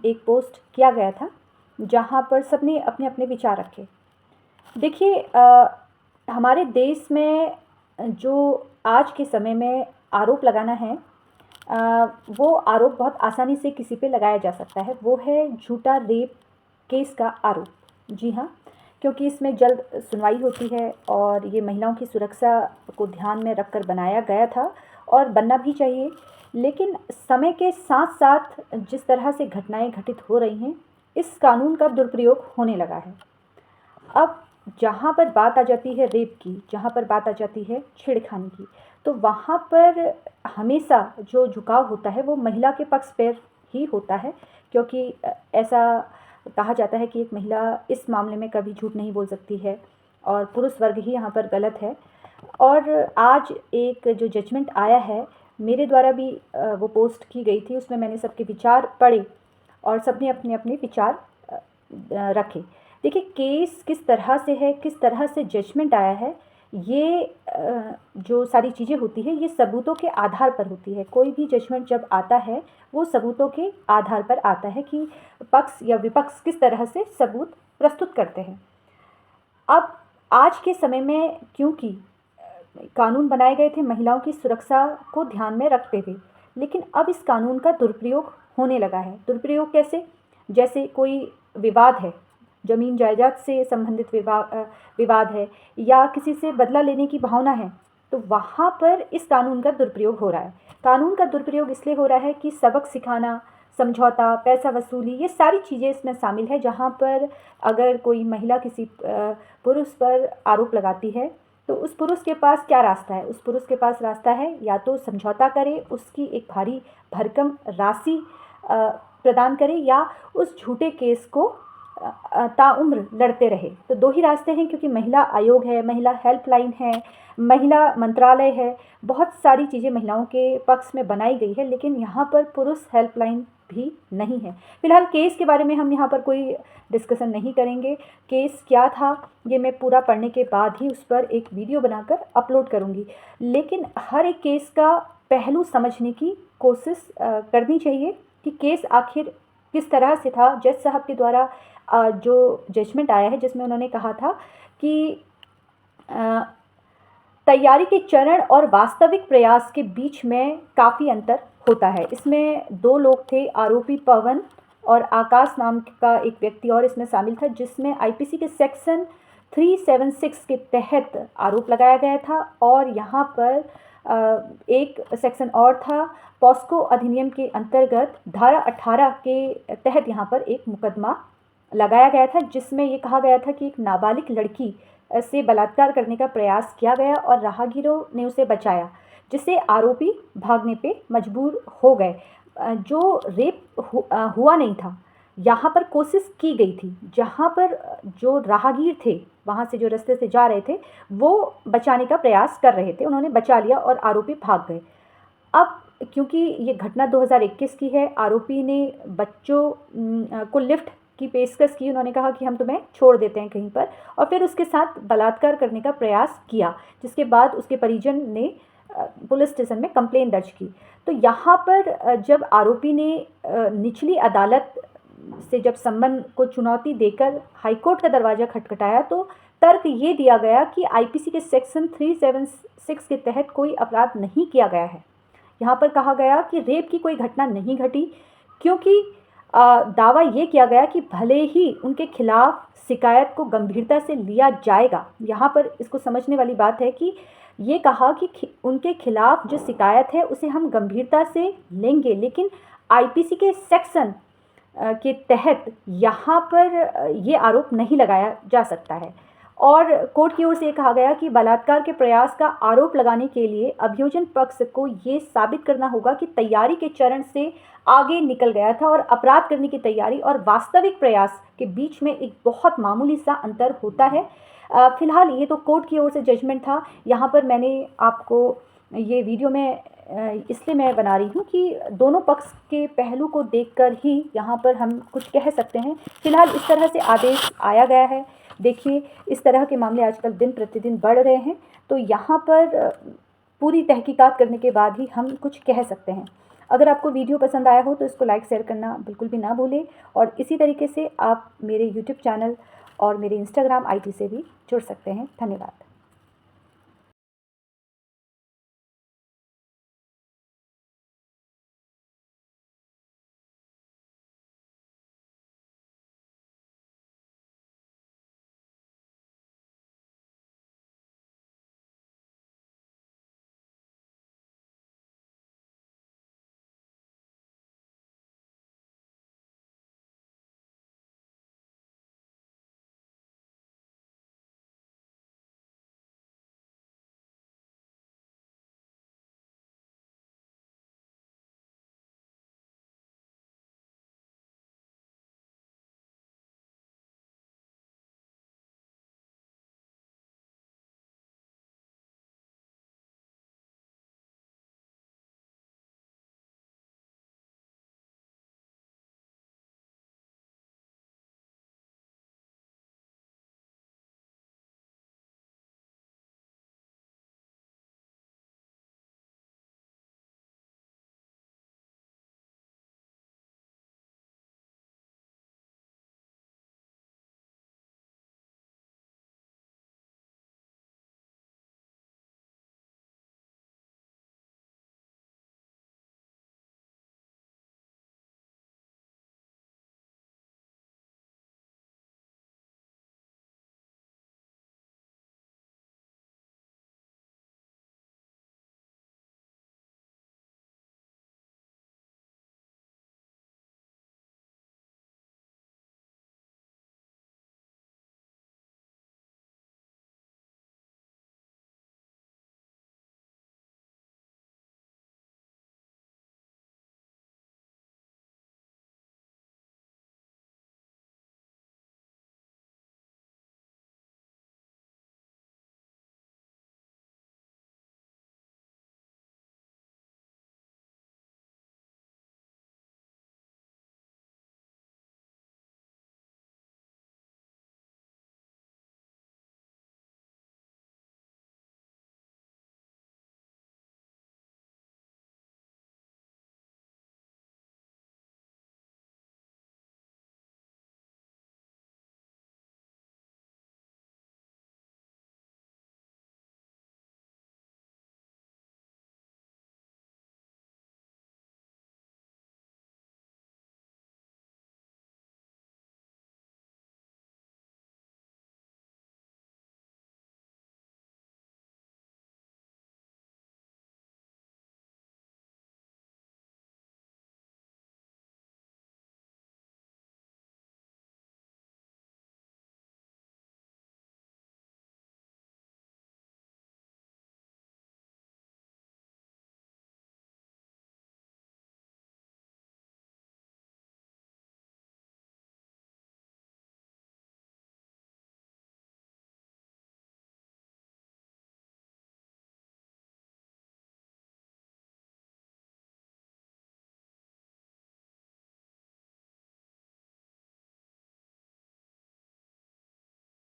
एक पोस्ट किया गया था जहाँ पर सबने अपने अपने विचार रखे। देखिए, हमारे देश में जो आज के समय में आरोप लगाना है, वो आरोप बहुत आसानी से किसी पे लगाया जा सकता है। वो है झूठा रेप केस का आरोप। जी हाँ, क्योंकि इसमें जल्द सुनवाई होती है और ये महिलाओं की सुरक्षा को ध्यान में रखकर बनाया गया था और बनना भी चाहिए। लेकिन समय के साथ साथ जिस तरह से घटनाएं घटित हो रही हैं, इस कानून का दुरुपयोग होने लगा है। अब जहाँ पर बात आ जाती है रेप की, जहाँ पर बात आ जाती है छेड़खानी की, तो वहाँ पर हमेशा जो झुकाव होता है वो महिला के पक्ष पर ही होता है, क्योंकि ऐसा कहा जाता है कि एक महिला इस मामले में कभी झूठ नहीं बोल सकती है और पुरुष वर्ग ही यहाँ पर गलत है। और आज एक जो जजमेंट आया है, मेरे द्वारा भी वो पोस्ट की गई थी, उसमें मैंने सबके विचार पढ़े और सबने अपने अपने विचार रखे। देखिए, केस किस तरह से है, किस तरह से जजमेंट आया है, ये जो सारी चीज़ें होती है ये सबूतों के आधार पर होती है। कोई भी जजमेंट जब आता है वो सबूतों के आधार पर आता है कि पक्ष या विपक्ष किस तरह से सबूत प्रस्तुत करते हैं। अब आज के समय में क्योंकि कानून बनाए गए थे महिलाओं की सुरक्षा को ध्यान में रखते हुए, लेकिन अब इस कानून का दुरुपयोग होने लगा है। दुरुपयोग कैसे? जैसे कोई विवाद है, ज़मीन जायदाद से संबंधित विवाद है या किसी से बदला लेने की भावना है, तो वहाँ पर इस कानून का दुरुपयोग हो रहा है। कानून का दुरुपयोग इसलिए हो रहा है कि सबक सिखाना, समझौता, पैसा वसूली, ये सारी चीज़ें इसमें शामिल है। जहाँ पर अगर कोई महिला किसी पुरुष पर आरोप लगाती है तो उस पुरुष के पास क्या रास्ता है? उस पुरुष के पास रास्ता है या तो समझौता करे, उसकी एक भारी भरकम राशि प्रदान करे, या उस झूठे केस को ताउम्र लड़ते रहे। तो दो ही रास्ते हैं, क्योंकि महिला आयोग है, महिला हेल्पलाइन है, महिला मंत्रालय है, बहुत सारी चीज़ें महिलाओं के पक्ष में बनाई गई है, लेकिन यहाँ पर पुरुष हेल्पलाइन भी नहीं है। फिलहाल केस के बारे में हम यहाँ पर कोई डिस्कशन नहीं करेंगे। केस क्या था ये मैं पूरा पढ़ने के बाद ही उस पर एक वीडियो बनाकर अपलोड करूँगी। लेकिन हर एक केस का पहलू समझने की कोशिश करनी चाहिए कि केस आखिर किस तरह से था। जज साहब के द्वारा जो जजमेंट आया है, जिसमें उन्होंने कहा था कि तैयारी के चरण और वास्तविक प्रयास के बीच में काफ़ी अंतर होता है। इसमें दो लोग थे, आरोपी पवन और आकाश नाम का एक व्यक्ति और इसमें शामिल था, जिसमें आईपीसी के सेक्शन 376 के तहत आरोप लगाया गया था। और यहाँ पर एक सेक्शन और था, पॉस्को अधिनियम के अंतर्गत धारा 18 के तहत यहाँ पर एक मुकदमा लगाया गया था, जिसमें ये कहा गया था कि एक नाबालिग लड़की से बलात्कार करने का प्रयास किया गया और राहगीरों ने उसे बचाया, जिससे आरोपी भागने पे मजबूर हो गए। जो रेप हुआ नहीं था, यहाँ पर कोशिश की गई थी। जहाँ पर जो राहगीर थे, वहाँ से जो रास्ते से जा रहे थे, वो बचाने का प्रयास कर रहे थे, उन्होंने बचा लिया और आरोपी भाग गए। अब क्योंकि ये घटना 2021 की है, आरोपी ने बच्चों को लिफ्ट की पेशकश की। उन्होंने कहा कि हम तुम्हें छोड़ देते हैं कहीं पर, और फिर उसके साथ बलात्कार करने का प्रयास किया, जिसके बाद उसके परिजन ने पुलिस स्टेशन में कंप्लेंट दर्ज की। तो यहाँ पर जब आरोपी ने निचली अदालत से जब सम्मन को चुनौती देकर हाईकोर्ट का दरवाज़ा खटखटाया, तो तर्क ये दिया गया कि आईपीसी के सेक्शन 376 के तहत कोई अपराध नहीं किया गया है। यहाँ पर कहा गया कि रेप की कोई घटना नहीं घटी, क्योंकि दावा ये किया गया कि भले ही उनके खिलाफ शिकायत को गंभीरता से लिया जाएगा। यहाँ पर इसको समझने वाली बात है कि ये कहा कि उनके खिलाफ जो शिकायत है उसे हम गंभीरता से लेंगे, लेकिन आईपीसी के सेक्शन के तहत यहाँ पर ये आरोप नहीं लगाया जा सकता है। और कोर्ट की ओर से कहा गया कि बलात्कार के प्रयास का आरोप लगाने के लिए अभियोजन पक्ष को ये साबित करना होगा कि तैयारी के चरण से आगे निकल गया था, और अपराध करने की तैयारी और वास्तविक प्रयास के बीच में एक बहुत मामूली सा अंतर होता है। फिलहाल ये तो कोर्ट की ओर से जजमेंट था। यहाँ पर मैंने आपको ये वीडियो में इसलिए मैं बना रही हूँ कि दोनों पक्ष के पहलू को देखकर ही यहाँ पर हम कुछ कह सकते हैं। फिलहाल इस तरह से आदेश आया गया है। देखिए, इस तरह के मामले आजकल दिन प्रतिदिन बढ़ रहे हैं, तो यहाँ पर पूरी तहकीकात करने के बाद ही हम कुछ कह सकते हैं। अगर आपको वीडियो पसंद आया हो तो इसको लाइक शेयर करना बिल्कुल भी ना भूलें और इसी तरीके से आप मेरे यूट्यूब चैनल और मेरे इंस्टाग्राम आईडी से भी जुड़ सकते हैं। धन्यवाद।